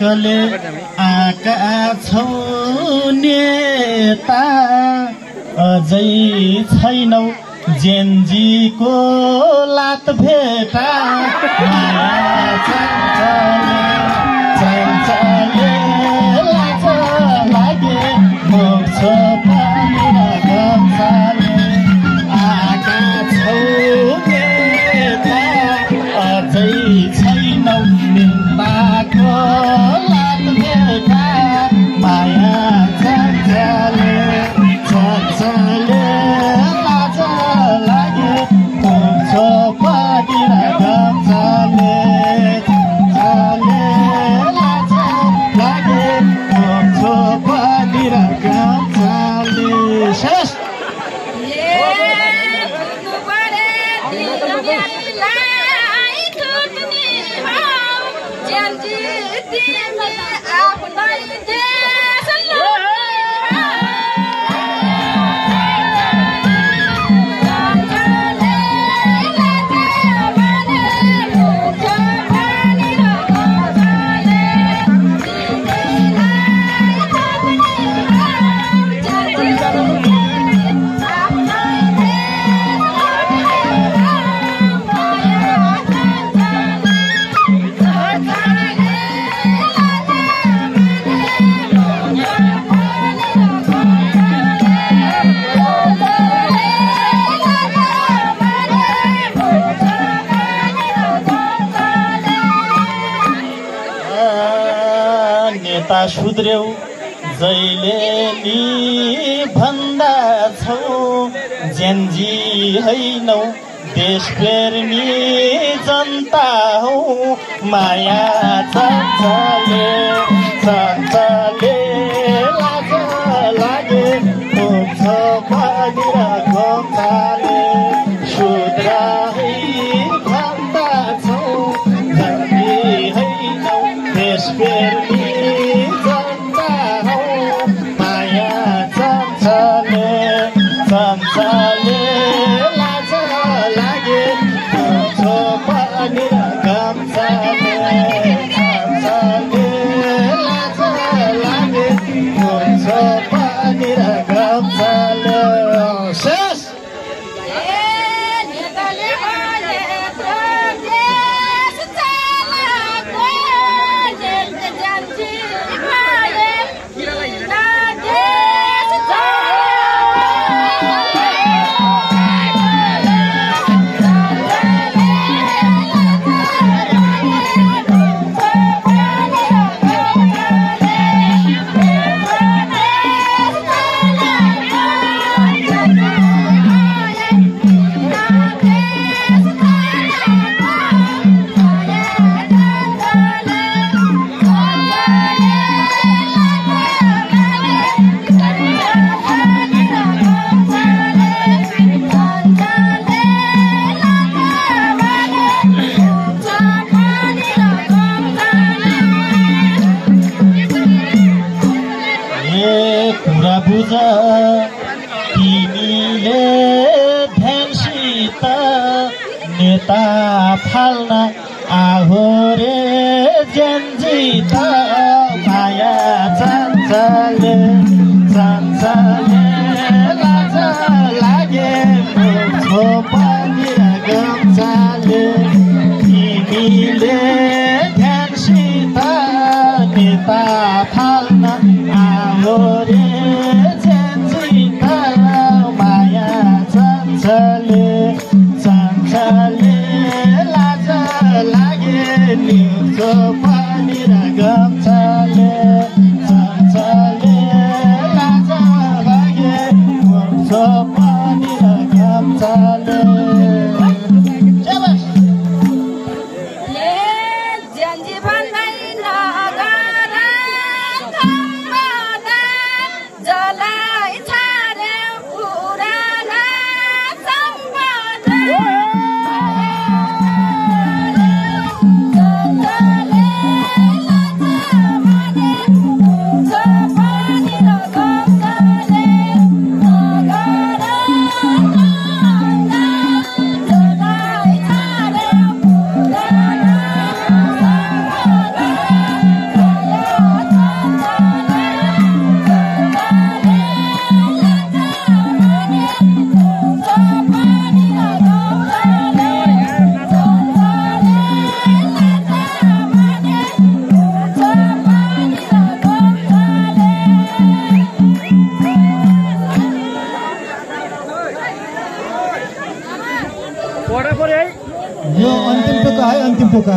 कले आका छौ नेता अझै छैनौ जेन्जीको लात भेटा चञ्चले लाज लागे मोक्ष पानी र गम्साले आका छौ नेता अझै छैनौ निन्दाको लात भेटा माया चञ्चले लाज लागे मोक्ष पानी र गम्साले लाज लागे मोक्ष पानी र गम्साले शेष नेता सुध्र्यौ जहिले नि भन्दा छौ जेन्जी हैनौ देश प्रेमी जनता हौ माया चञ्चले लाज लागे मोक्ष पानी र गम्साले सुध्र है भन्दा छौ जेन्जी हैनौ देश प्रेमी चञ्चले लाज लागे मोक्ष पानी र गम्साले चञ्चले लाज लागे मोक्ष पानी र गम्साले शेष बुझ तिमीले ध्यानसित नेता फाल्न आहो रे जेन्जित माया चञ्चले लाज लागे मोक्ष पानी र गम्साले तिमीले ध्यानसित नेता फाल्न आहो रे चञ्चले लाज लागे मोक्ष पानी र गम्साले चञ्चले टोका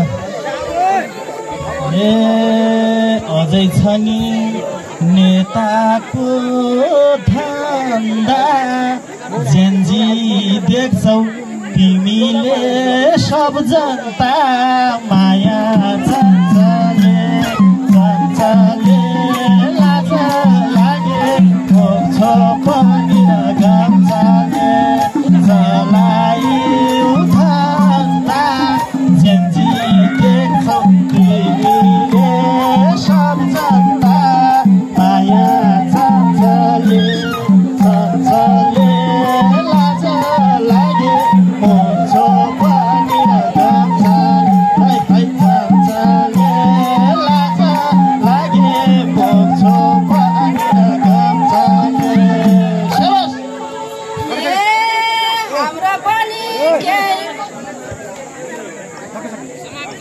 ए अझै छ नि नेताको धन्दा जेन्जी देख्छौ तिमीले सब जनता माया छ